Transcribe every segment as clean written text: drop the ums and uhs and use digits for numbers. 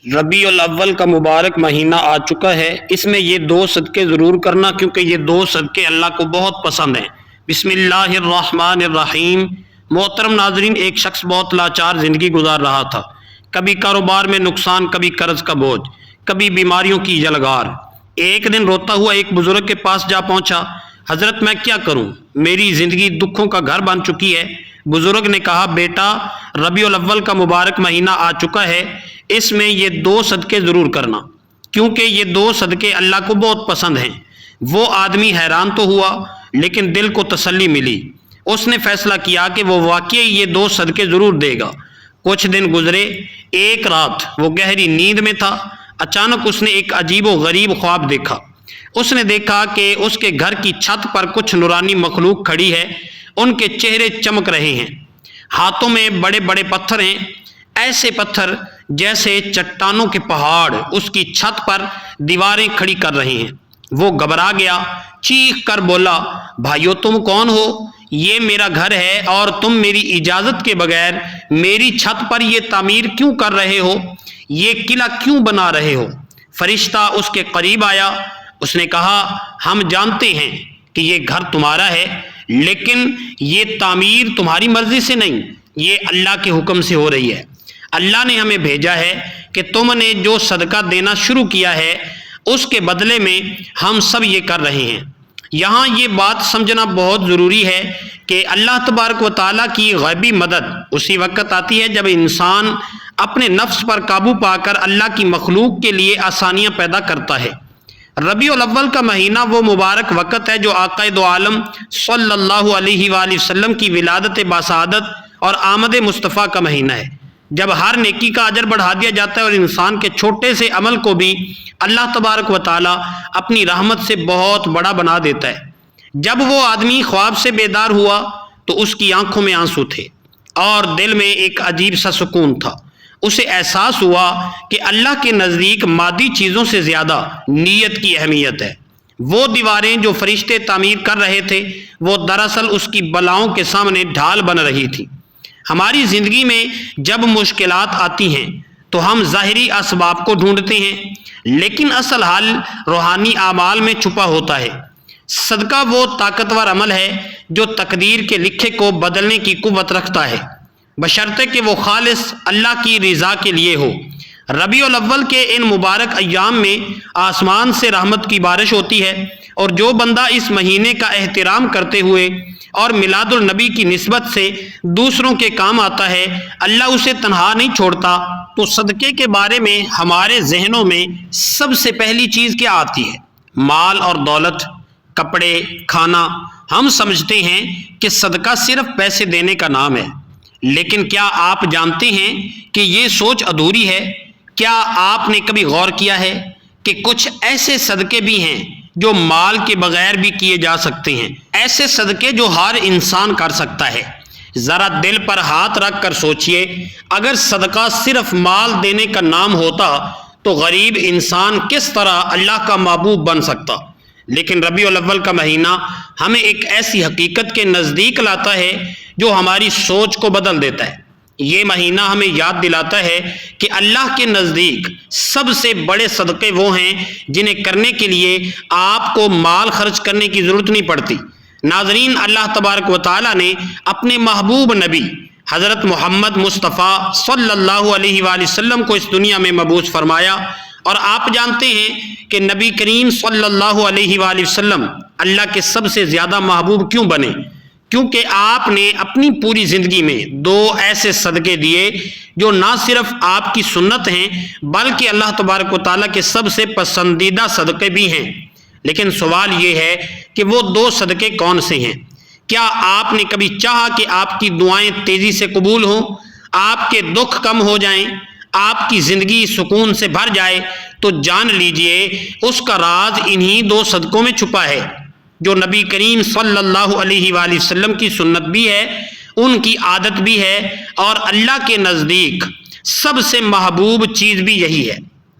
ربیع الاول کا مبارک مہینہ آ چکا ہے۔ اس میں یہ دو صدقے ضرور کرنا، کیونکہ یہ دو صدقے اللہ کو بہت پسند ہیں۔ بسم اللہ الرحمن الرحیم۔ محترم ناظرین، ایک شخص بہت لاچار زندگی گزار رہا تھا۔ کبھی کاروبار میں نقصان، کبھی قرض کا بوجھ، کبھی بیماریوں کی جلگار۔ ایک دن روتا ہوا ایک بزرگ کے پاس جا پہنچا۔ حضرت، میں کیا کروں؟ میری زندگی دکھوں کا گھر بن چکی ہے۔ بزرگ نے کہا، بیٹا، ربیع الاول کا مبارک مہینہ آ چکا ہے، اس میں یہ دو صدقے ضرور کرنا، کیونکہ یہ دو صدقے اللہ کو بہت پسند ہیں۔ وہ آدمی حیران تو ہوا، لیکن دل کو تسلی ملی۔ اس نے فیصلہ کیا کہ وہ واقعی یہ دو صدقے ضرور دے گا۔ کچھ دن گزرے۔ ایک رات وہ گہری نیند میں تھا۔ اچانک اس نے ایک عجیب و غریب خواب دیکھا۔ اس نے دیکھا کہ اس کے گھر کی چھت پر کچھ نورانی مخلوق کھڑی ہے۔ ان کے چہرے چمک رہے ہیں، ہاتھوں میں بڑے بڑے پتھر ہیں، ایسے پتھر جیسے چٹانوں کے پہاڑ اس کی چھت پر دیواریں کھڑی کر رہے ہیں۔ وہ گھبرا گیا، چیخ کر بولا، بھائیو، تم کون ہو؟ یہ میرا گھر ہے اور تم میری اجازت کے بغیر میری چھت پر یہ تعمیر کیوں کر رہے ہو؟ یہ قلعہ کیوں بنا رہے ہو؟ فرشتہ اس کے قریب آیا۔ اس نے کہا، ہم جانتے ہیں کہ یہ گھر تمہارا ہے، لیکن یہ تعمیر تمہاری مرضی سے نہیں، یہ اللہ کے حکم سے ہو رہی ہے۔ اللہ نے ہمیں بھیجا ہے کہ تم نے جو صدقہ دینا شروع کیا ہے، اس کے بدلے میں ہم سب یہ کر رہے ہیں۔ یہاں یہ بات سمجھنا بہت ضروری ہے کہ اللہ تبارک و تعالیٰ کی غیبی مدد اسی وقت آتی ہے جب انسان اپنے نفس پر قابو پا کر اللہ کی مخلوق کے لیے آسانیاں پیدا کرتا ہے۔ ربیع الاول کا مہینہ وہ مبارک وقت ہے جو آقا دو عالم صلی اللہ علیہ وآلہ وسلم کی ولادت باسعادت اور آمد مصطفیٰ کا مہینہ ہے، جب ہر نیکی کا اجر بڑھا دیا جاتا ہے اور انسان کے چھوٹے سے عمل کو بھی اللہ تبارک و تعالی اپنی رحمت سے بہت بڑا بنا دیتا ہے۔ جب وہ آدمی خواب سے بیدار ہوا تو اس کی آنکھوں میں آنسو تھے اور دل میں ایک عجیب سا سکون تھا۔ اسے احساس ہوا کہ اللہ کے نزدیک مادی چیزوں سے زیادہ نیت کی اہمیت ہے۔ وہ دیواریں جو فرشتے تعمیر کر رہے تھے، وہ دراصل اس کی بلاؤں کے سامنے ڈھال بن رہی تھی۔ ہماری زندگی میں جب مشکلات آتی ہیں تو ہم ظاہری اسباب کو ڈھونڈتے ہیں، لیکن اصل حل روحانی اعمال میں چھپا ہوتا ہے۔ صدقہ وہ طاقتور عمل ہے جو تقدیر کے لکھے کو بدلنے کی قوت رکھتا ہے، بشرطے کہ وہ خالص اللہ کی رضا کے لیے ہو۔ ربیع الاول کے ان مبارک ایام میں آسمان سے رحمت کی بارش ہوتی ہے، اور جو بندہ اس مہینے کا احترام کرتے ہوئے اور میلاد النبی کی نسبت سے دوسروں کے کام آتا ہے، اللہ اسے تنہا نہیں چھوڑتا۔ تو صدقے کے بارے میں ہمارے ذہنوں میں سب سے پہلی چیز کیا آتی ہے؟ مال اور دولت، کپڑے، کھانا۔ ہم سمجھتے ہیں کہ صدقہ صرف پیسے دینے کا نام ہے، لیکن کیا آپ جانتے ہیں کہ یہ سوچ ادھوری ہے؟ کیا آپ نے کبھی غور کیا ہے کہ کچھ ایسے صدقے بھی ہیں جو مال کے بغیر بھی کیے جا سکتے ہیں، ایسے صدقے جو ہر انسان کر سکتا ہے؟ ذرا دل پر ہاتھ رکھ کر سوچئے، اگر صدقہ صرف مال دینے کا نام ہوتا تو غریب انسان کس طرح اللہ کا محبوب بن سکتا؟ لیکن ربیع الاول کا مہینہ ہمیں ایک ایسی حقیقت کے نزدیک لاتا ہے جو ہماری سوچ کو بدل دیتا ہے۔ یہ مہینہ ہمیں یاد دلاتا ہے کہ اللہ کے نزدیک سب سے بڑے صدقے وہ ہیں جنہیں کرنے کے لیے آپ کو مال خرچ کرنے کی ضرورت نہیں پڑتی۔ ناظرین، اللہ تبارک و تعالیٰ نے اپنے محبوب نبی حضرت محمد مصطفیٰ صلی اللہ علیہ وآلہ وسلم کو اس دنیا میں مبعوث فرمایا، اور آپ جانتے ہیں کہ نبی کریم صلی اللہ علیہ وآلہ وسلم اللہ کے سب سے زیادہ محبوب کیوں بنے؟ کیونکہ آپ نے اپنی پوری زندگی میں دو ایسے صدقے دیے جو نہ صرف آپ کی سنت ہیں بلکہ اللہ تبارک و تعالیٰ کے سب سے پسندیدہ صدقے بھی ہیں۔ لیکن سوال یہ ہے کہ وہ دو صدقے کون سے ہیں؟ کیا آپ نے کبھی چاہا کہ آپ کی دعائیں تیزی سے قبول ہوں، آپ کے دکھ کم ہو جائیں، آپ کی زندگی سکون سے بھر جائے؟ تو جان لیجئے اس کا راز انہی دو صدقوں میں چھپا ہے، جو نبی کریم صلی اللہ علیہ وآلہ وسلم کی سنت بھی ہے، ان کی عادت بھی ہے، اور اللہ کے نزدیک سب سے محبوب چیز بھی یہی ہے۔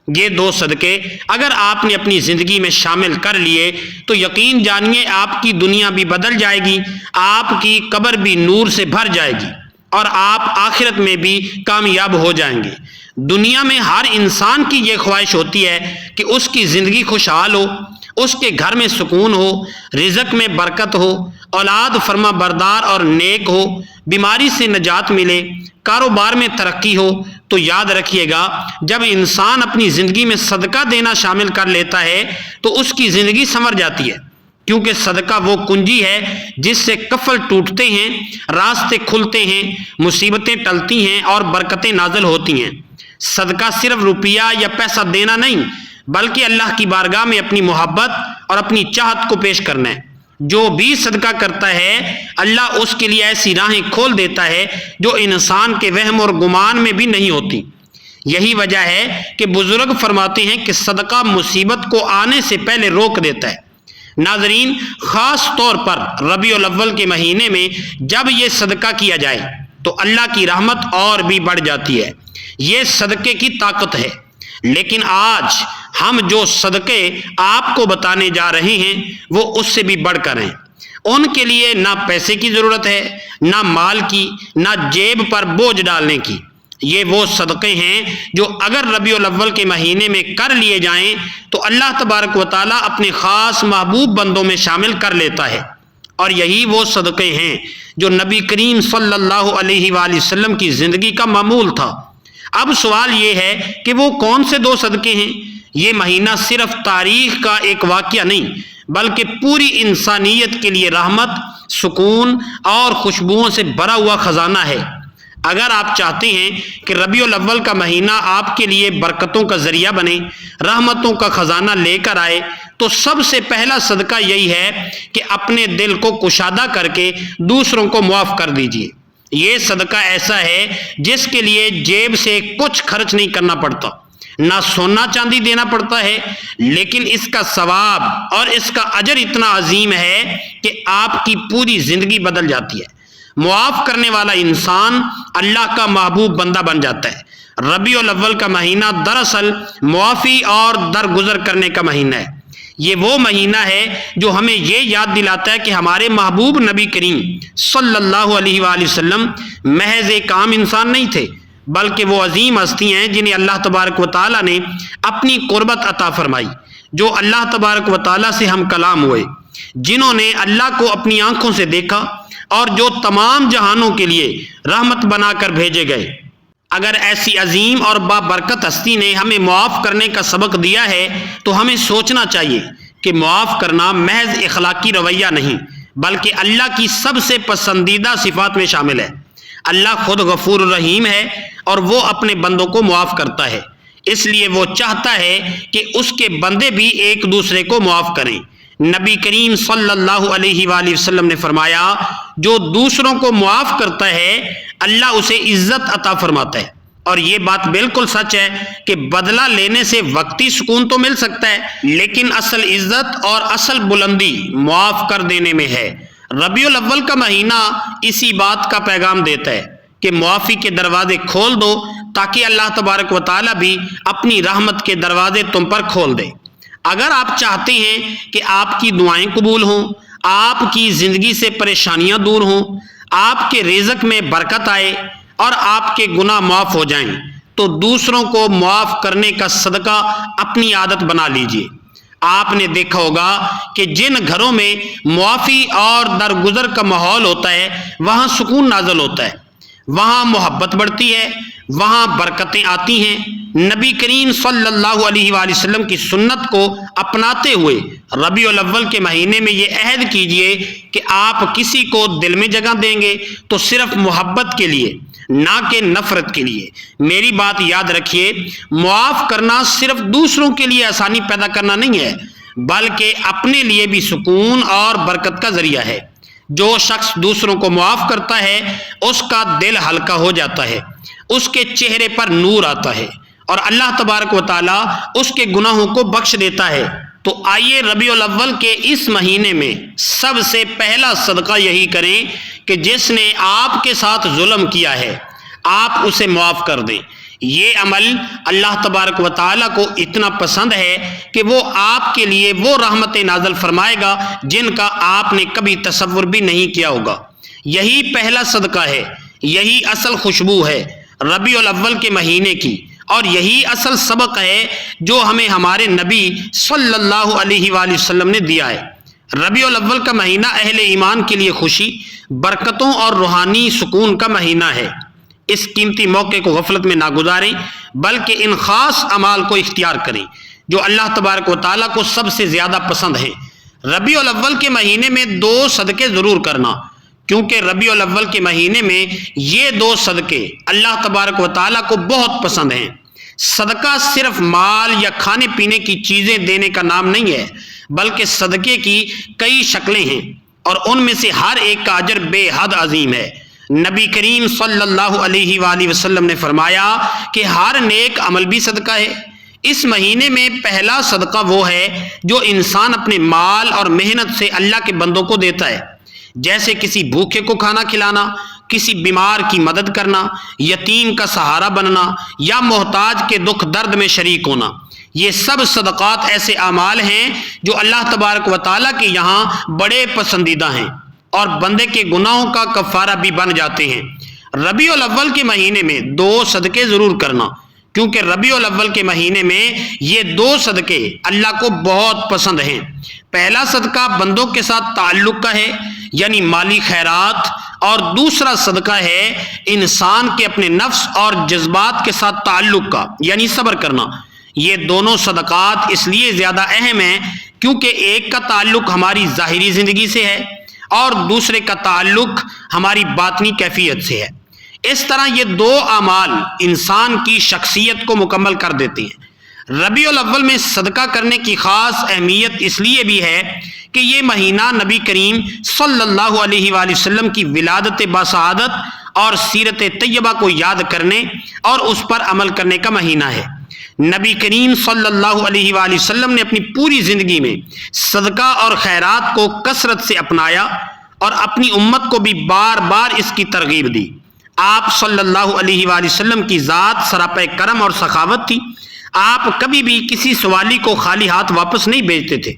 یہ دو صدقے اگر آپ نے اپنی زندگی میں شامل کر لیے تو یقین جانیے آپ کی دنیا بھی بدل جائے گی، آپ کی قبر بھی نور سے بھر جائے گی، اور آپ آخرت میں بھی کامیاب ہو جائیں گے۔ دنیا میں ہر انسان کی یہ خواہش ہوتی ہے کہ اس کی زندگی خوشحال ہو، اس کے گھر میں سکون ہو، رزق میں برکت ہو، اولاد فرما بردار اور نیک ہو، بیماری سے نجات ملے، کاروبار میں ترقی ہو۔ تو یاد رکھیے گا، جب انسان اپنی زندگی میں صدقہ دینا شامل کر لیتا ہے تو اس کی زندگی سنور جاتی ہے، کیونکہ صدقہ وہ کنجی ہے جس سے کفل ٹوٹتے ہیں، راستے کھلتے ہیں، مصیبتیں ٹلتی ہیں اور برکتیں نازل ہوتی ہیں۔ صدقہ صرف روپیہ یا پیسہ دینا نہیں، بلکہ اللہ کی بارگاہ میں اپنی محبت اور اپنی چاہت کو پیش کرنا ہے۔ جو بھی صدقہ کرتا ہے اللہ اس کے لیے ایسی راہیں کھول دیتا ہے جو انسان کے وہم اور گمان میں بھی نہیں ہوتی۔ یہی وجہ ہے کہ بزرگ فرماتے ہیں کہ صدقہ مصیبت کو آنے سے پہلے روک دیتا ہے۔ ناظرین، خاص طور پر ربیع الاول کے مہینے میں جب یہ صدقہ کیا جائے تو اللہ کی رحمت اور بھی بڑھ جاتی ہے۔ یہ صدقے کی طاقت ہے۔ لیکن آج ہم جو صدقے آپ کو بتانے جا رہے ہیں وہ اس سے بھی بڑھ کر ہیں۔ ان کے لیے نہ پیسے کی ضرورت ہے، نہ مال کی، نہ جیب پر بوجھ ڈالنے کی۔ یہ وہ صدقے ہیں جو اگر ربیع الاول کے مہینے میں کر لیے جائیں تو اللہ تبارک و تعالیٰ اپنے خاص محبوب بندوں میں شامل کر لیتا ہے۔ اور یہی وہ صدقے ہیں جو نبی کریم صلی اللہ علیہ وآلہ وسلم کی زندگی کا معمول تھا۔ اب سوال یہ ہے کہ وہ کون سے دو صدقے ہیں؟ یہ مہینہ صرف تاریخ کا ایک واقعہ نہیں، بلکہ پوری انسانیت کے لیے رحمت، سکون اور خوشبوؤں سے بھرا ہوا خزانہ ہے۔ اگر آپ چاہتے ہیں کہ ربیع الاول کا مہینہ آپ کے لیے برکتوں کا ذریعہ بنے، رحمتوں کا خزانہ لے کر آئے، تو سب سے پہلا صدقہ یہی ہے کہ اپنے دل کو کشادہ کر کے دوسروں کو معاف کر دیجیے۔ یہ صدقہ ایسا ہے جس کے لیے جیب سے کچھ خرچ نہیں کرنا پڑتا، نہ سونا چاندی دینا پڑتا ہے، لیکن اس کا ثواب اور اس کا اجر اتنا عظیم ہے کہ آپ کی پوری زندگی بدل جاتی ہے۔ معاف کرنے والا انسان اللہ کا محبوب بندہ بن جاتا ہے۔ ربیع الاول کا مہینہ دراصل معافی اور درگزر کرنے کا مہینہ ہے۔ یہ وہ مہینہ ہے جو ہمیں یہ یاد دلاتا ہے کہ ہمارے محبوب نبی کریم صلی اللہ علیہ وآلہ وسلم محض ایک عام انسان نہیں تھے، بلکہ وہ عظیم ہستی ہیں جنہیں اللہ تبارک و تعالیٰ نے اپنی قربت عطا فرمائی، جو اللہ تبارک و تعالیٰ سے ہم کلام ہوئے، جنہوں نے اللہ کو اپنی آنکھوں سے دیکھا اور جو تمام جہانوں کے لیے رحمت بنا کر بھیجے گئے۔ اگر ایسی عظیم اور بابرکت ہستی نے ہمیں معاف کرنے کا سبق دیا ہے تو ہمیں سوچنا چاہیے کہ معاف کرنا محض اخلاقی رویہ نہیں، بلکہ اللہ کی سب سے پسندیدہ صفات میں شامل ہے۔ اللہ خود غفور الرحیم ہے اور وہ اپنے بندوں کو معاف کرتا ہے، اس لیے وہ چاہتا ہے کہ اس کے بندے بھی ایک دوسرے کو معاف کریں۔ نبی کریم صلی اللہ علیہ وآلہ وسلم نے فرمایا، جو دوسروں کو معاف کرتا ہے اللہ اسے عزت عطا فرماتا ہے۔ اور یہ بات بالکل سچ ہے کہ بدلہ لینے سے وقتی سکون تو مل سکتا ہے، لیکن اصل عزت اور اصل بلندی معاف کر دینے میں ہے۔ ربیع الاول کا مہینہ اسی بات کا پیغام دیتا ہے کہ معافی کے دروازے کھول دو تاکہ اللہ تبارک و تعالیٰ بھی اپنی رحمت کے دروازے تم پر کھول دے۔ اگر آپ چاہتے ہیں کہ آپ کی دعائیں قبول ہوں، آپ کی زندگی سے پریشانیاں دور ہوں، آپ کے رزق میں برکت آئے اور آپ کے گناہ معاف ہو جائیں، تو دوسروں کو معاف کرنے کا صدقہ اپنی عادت بنا لیجئے۔ آپ نے دیکھا ہوگا کہ جن گھروں میں معافی اور درگزر کا ماحول ہوتا ہے وہاں سکون نازل ہوتا ہے، وہاں محبت بڑھتی ہے، وہاں برکتیں آتی ہیں۔ نبی کریم صلی اللہ علیہ وآلہ وسلم کی سنت کو اپناتے ہوئے ربیع الاول کے مہینے میں یہ عہد کیجئے کہ آپ کسی کو دل میں جگہ دیں گے تو صرف محبت کے لیے، نہ کہ نفرت کے لیے۔ میری بات یاد رکھیے، معاف کرنا صرف دوسروں کے لیے آسانی پیدا کرنا نہیں ہے، بلکہ اپنے لیے بھی سکون اور برکت کا ذریعہ ہے۔ جو شخص دوسروں کو معاف کرتا ہے اس کا دل ہلکا ہو جاتا ہے، اس کے چہرے پر نور آتا ہے اور اللہ تبارک و تعالیٰ اس کے گناہوں کو بخش دیتا ہے۔ تو آئیے ربیع الاول کے اس مہینے میں سب سے پہلا صدقہ یہی کریں کہ جس نے آپ کے ساتھ ظلم کیا ہے آپ اسے معاف کر دیں۔ یہ عمل اللہ تبارک و تعالیٰ کو اتنا پسند ہے کہ وہ آپ کے لیے وہ رحمت نازل فرمائے گا جن کا آپ نے کبھی تصور بھی نہیں کیا ہوگا۔ یہی پہلا صدقہ ہے، یہی اصل خوشبو ہے ربیع الاول کے مہینے کی، اور یہی اصل سبق ہے جو ہمیں ہمارے نبی صلی اللہ علیہ وآلہ وسلم نے دیا ہے۔ ربیع الاول کا مہینہ اہل ایمان کے لیے خوشی، برکتوں اور روحانی سکون کا مہینہ ہے۔ اس قیمتی موقع کو غفلت میں نہ گزاریں، بلکہ ان خاص اعمال کو اختیار کریں جو اللہ تبارک و تعالیٰ کو سب سے زیادہ پسند ہیں۔ ربیع الاول کے مہینے میں 2 صدقے ضرور کرنا، کیونکہ ربیع الاول کے مہینے میں یہ 2 صدقے اللہ تبارک و تعالیٰ کو بہت پسند ہیں۔ صدقہ صرف مال یا کھانے پینے کی چیزیں دینے کا نام نہیں ہے، بلکہ صدقے کی کئی شکلیں ہیں، اور ان میں سے ہر ایک کا اجر بے حد عظیم ہے۔ نبی کریم صلی اللہ علیہ وآلہ وسلم نے فرمایا کہ ہر نیک عمل بھی صدقہ ہے۔ اس مہینے میں پہلا صدقہ وہ ہے جو انسان اپنے مال اور محنت سے اللہ کے بندوں کو دیتا ہے، جیسے کسی بھوکے کو کھانا کھلانا، کسی بیمار کی مدد کرنا، یتیم کا سہارا بننا یا محتاج کے دکھ درد میں شریک ہونا۔ یہ سب صدقات ایسے اعمال ہیں جو اللہ تبارک و تعالیٰ کے یہاں بڑے پسندیدہ ہیں اور بندے کے گناہوں کا کفارہ بھی بن جاتے ہیں۔ ربیع الاول کے مہینے میں 2 صدقے ضرور کرنا، کیونکہ ربیع الاول کے مہینے میں یہ 2 صدقے اللہ کو بہت پسند ہیں۔ پہلا صدقہ بندوں کے ساتھ تعلق کا ہے، یعنی مالی خیرات، اور دوسرا صدقہ ہے انسان کے اپنے نفس اور جذبات کے ساتھ تعلق کا، یعنی صبر کرنا۔ یہ دونوں صدقات اس لیے زیادہ اہم ہیں کیونکہ ایک کا تعلق ہماری ظاہری زندگی سے ہے اور دوسرے کا تعلق ہماری باطنی کیفیت سے ہے۔ اس طرح یہ 2 اعمال انسان کی شخصیت کو مکمل کر دیتے ہیں۔ ربیع الاول میں صدقہ کرنے کی خاص اہمیت اس لیے بھی ہے کہ یہ مہینہ نبی کریم صلی اللہ علیہ وآلہ وسلم کی ولادت باسعادت اور سیرت طیبہ کو یاد کرنے اور اس پر عمل کرنے کا مہینہ ہے۔ نبی کریم صلی اللہ علیہ وآلہ وسلم نے اپنی پوری زندگی میں صدقہ اور خیرات کو کثرت سے اپنایا اور اپنی امت کو بھی بار بار اس کی ترغیب دی۔ آپ صلی اللہ علیہ وآلہ وسلم کی ذات سراپے کرم اور سخاوت تھی۔ آپ کبھی بھی کسی سوالی کو خالی ہاتھ واپس نہیں بھیجتے تھے،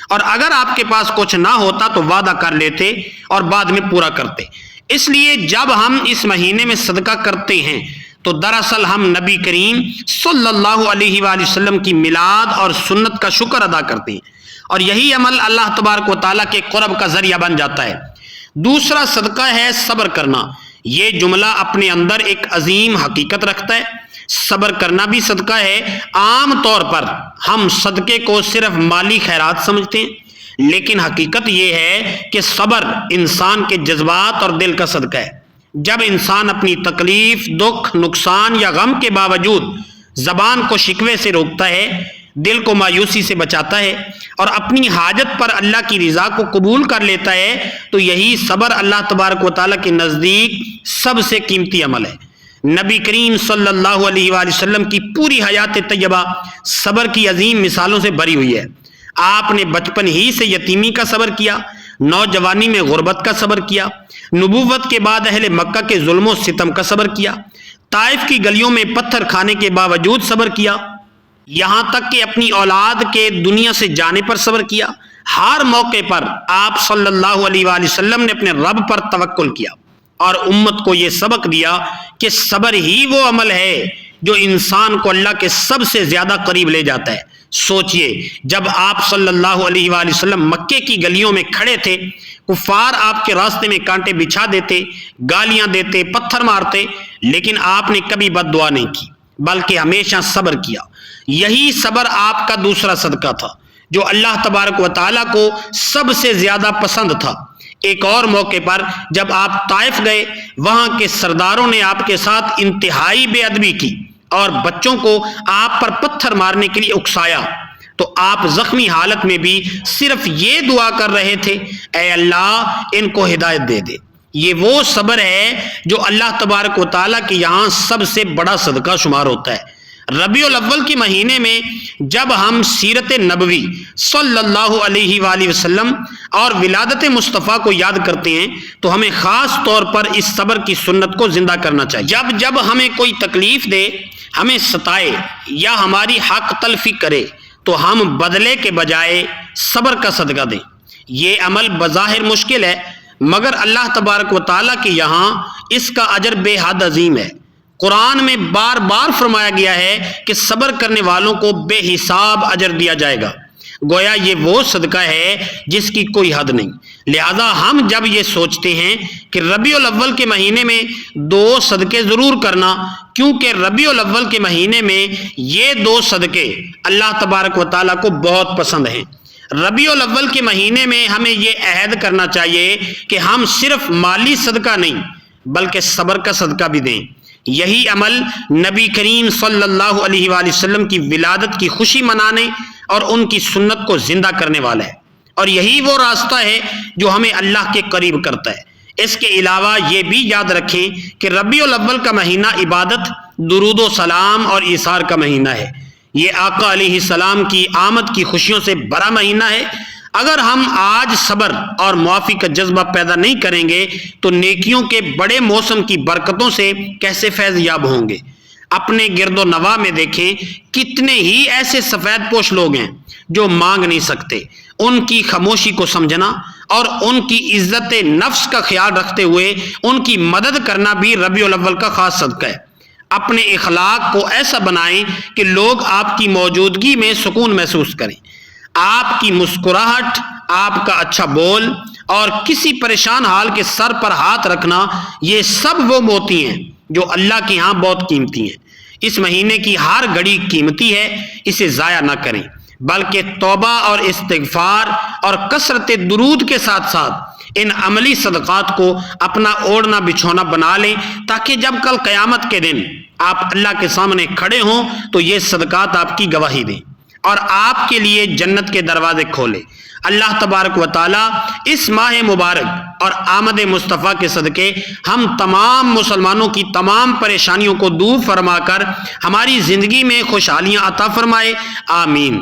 اور اگر آپ کے پاس کچھ نہ ہوتا تو وعدہ کر لیتے اور بعد میں پورا کرتے۔ اس لیے جب ہم اس مہینے میں صدقہ کرتے ہیں تو دراصل ہم نبی کریم صلی اللہ علیہ وآلہ وسلم کی میلاد اور سنت کا شکر ادا کرتے ہیں، اور یہی عمل اللہ تبارک و تعالیٰ کے قرب کا ذریعہ بن جاتا ہے۔ دوسرا صدقہ ہے صبر کرنا۔ یہ جملہ اپنے اندر ایک عظیم حقیقت رکھتا ہے۔ صبر کرنا بھی صدقہ ہے۔ عام طور پر ہم صدقے کو صرف مالی خیرات سمجھتے ہیں، لیکن حقیقت یہ ہے کہ صبر انسان کے جذبات اور دل کا صدقہ ہے۔ جب انسان اپنی تکلیف، دکھ، نقصان یا غم کے باوجود زبان کو شکوے سے روکتا ہے، دل کو مایوسی سے بچاتا ہے اور اپنی حاجت پر اللہ کی رضا کو قبول کر لیتا ہے، تو یہی صبر اللہ تبارک و تعالیٰ کے نزدیک سب سے قیمتی عمل ہے۔ نبی کریم صلی اللہ علیہ وآلہ وسلم کی پوری حیات طیبہ صبر کی عظیم مثالوں سے بھری ہوئی ہے۔ آپ نے بچپن ہی سے یتیمی کا صبر کیا، نوجوانی میں غربت کا صبر کیا، نبوت کے بعد اہل مکہ کے ظلم و ستم کا صبر کیا، طائف کی گلیوں میں پتھر کھانے کے باوجود صبر کیا، یہاں تک کہ اپنی اولاد کے دنیا سے جانے پر صبر کیا۔ ہر موقع پر آپ صلی اللہ علیہ وآلہ وسلم نے اپنے رب پر توکل کیا اور امت کو یہ سبق دیا کہ صبر ہی وہ عمل ہے جو انسان کو اللہ کے سب سے زیادہ قریب لے جاتا ہے۔ سوچئے، جب آپ صلی اللہ علیہ وآلہ وسلم مکے کی گلیوں میں کھڑے تھے، کفار آپ کے راستے میں کانٹے بچھا دیتے، گالیاں دیتے، پتھر مارتے، لیکن آپ نے کبھی بد دعا نہیں کی بلکہ ہمیشہ صبر کیا۔ یہی صبر آپ کا دوسرا صدقہ تھا جو اللہ تبارک و تعالیٰ کو سب سے زیادہ پسند تھا۔ ایک اور موقع پر جب آپ طائف گئے، وہاں کے سرداروں نے آپ کے ساتھ انتہائی بے ادبی کی اور بچوں کو آپ پر پتھر مارنے کے لیے اکسایا، تو آپ زخمی حالت میں بھی صرف یہ دعا کر رہے تھے، اے اللہ ان کو ہدایت دے دے۔ یہ وہ صبر ہے جو اللہ تبارک و تعالیٰ کے یہاں سب سے بڑا صدقہ شمار ہوتا ہے۔ ربیع الاول کے مہینے میں جب ہم سیرت نبوی صلی اللہ علیہ وآلہ وسلم اور ولادت مصطفیٰ کو یاد کرتے ہیں تو ہمیں خاص طور پر اس صبر کی سنت کو زندہ کرنا چاہیے۔ جب ہمیں کوئی تکلیف دے، ہمیں ستائے یا ہماری حق تلفی کرے تو ہم بدلے کے بجائے صبر کا صدقہ دیں۔ یہ عمل بظاہر مشکل ہے، مگر اللہ تبارک و تعالیٰ کے یہاں اس کا اجر بے حد عظیم ہے۔ قرآن میں بار بار فرمایا گیا ہے کہ صبر کرنے والوں کو بے حساب اجر دیا جائے گا۔ گویا یہ وہ صدقہ ہے جس کی کوئی حد نہیں۔ لہذا ہم جب یہ سوچتے ہیں کہ ربیع الاول کے مہینے میں 2 صدقے ضرور کرنا، کیونکہ ربیع الاول کے مہینے میں یہ 2 صدقے اللہ تبارک و تعالیٰ کو بہت پسند ہیں۔ ربیع الاول کے مہینے میں ہمیں یہ عہد کرنا چاہیے کہ ہم صرف مالی صدقہ نہیں بلکہ صبر کا صدقہ بھی دیں۔ یہی عمل نبی کریم صلی اللہ علیہ وآلہ وسلم کی ولادت کی خوشی منانے اور ان کی سنت کو زندہ کرنے والا ہے، اور یہی وہ راستہ ہے جو ہمیں اللہ کے قریب کرتا ہے۔ اس کے علاوہ یہ بھی یاد رکھیں کہ ربیع الاول کا مہینہ عبادت، درود و سلام اور ایثار کا مہینہ ہے۔ یہ آقا علیہ السلام کی آمد کی خوشیوں سے بڑا مہینہ ہے۔ اگر ہم آج صبر اور معافی کا جذبہ پیدا نہیں کریں گے تو نیکیوں کے بڑے موسم کی برکتوں سے کیسے فیض یاب ہوں گے؟ اپنے گرد و نواح میں دیکھیں کتنے ہی ایسے سفید پوش لوگ ہیں جو مانگ نہیں سکتے۔ ان کی خاموشی کو سمجھنا اور ان کی عزت نفس کا خیال رکھتے ہوئے ان کی مدد کرنا بھی ربیع الاول کا خاص صدقہ ہے۔ اپنے اخلاق کو ایسا بنائیں کہ لوگ آپ کی موجودگی میں سکون محسوس کریں۔ آپ کی مسکراہٹ، آپ کا اچھا بول اور کسی پریشان حال کے سر پر ہاتھ رکھنا، یہ سب وہ موتی ہیں جو اللہ کے ہاں بہت قیمتی ہیں۔ اس مہینے کی ہر گھڑی قیمتی ہے، اسے ضائع نہ کریں، بلکہ توبہ اور استغفار اور کثرت درود کے ساتھ ساتھ ان عملی صدقات کو اپنا اوڑھنا بچھونا بنا لیں، تاکہ جب کل قیامت کے دن آپ اللہ کے سامنے کھڑے ہوں تو یہ صدقات آپ کی گواہی دیں اور آپ کے لیے جنت کے دروازے کھولے۔ اللہ تبارک و تعالیٰ اس ماہ مبارک اور آمد مصطفیٰ کے صدقے ہم تمام مسلمانوں کی تمام پریشانیوں کو دور فرما کر ہماری زندگی میں خوشحالیاں عطا فرمائے، آمین۔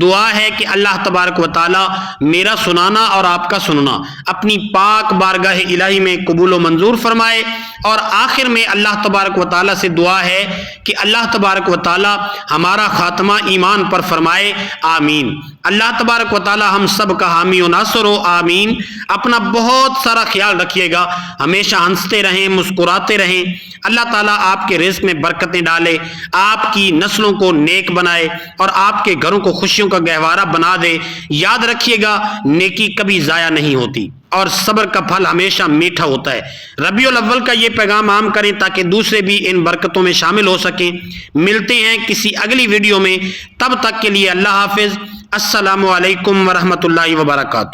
دعا ہے کہ اللہ تبارک و تعالیٰ میرا سنانا اور آپ کا سننا اپنی پاک بارگاہ الہی میں قبول و منظور فرمائے، اور آخر میں اللہ تبارک و تعالیٰ سے دعا ہے کہ اللہ تبارک و تعالیٰ ہمارا خاتمہ ایمان پر فرمائے، آمین۔ اللہ تبارک و تعالیٰ ہم سب کا حامی و ناصر ہو، آمین۔ اپنا بہت سارا خیال رکھیے گا، ہمیشہ ہنستے رہیں، مسکراتے رہیں۔ اللہ تعالیٰ آپ کے رزق میں برکتیں ڈالے، آپ کی نسلوں کو نیک بنائے اور آپ کے گھروں کو خوشیوں کا گہوارہ بنا دے۔ یاد رکھیے گا، نیکی کبھی ضائع نہیں ہوتی اور صبر کا پھل ہمیشہ میٹھا ہوتا ہے۔ ربیع الاول کا یہ پیغام عام کریں تاکہ دوسرے بھی ان برکتوں میں شامل ہو سکیں۔ ملتے ہیں کسی اگلی ویڈیو میں، تب تک کے لیے اللہ حافظ۔ السلام علیکم ورحمۃ اللہ وبرکاتہ۔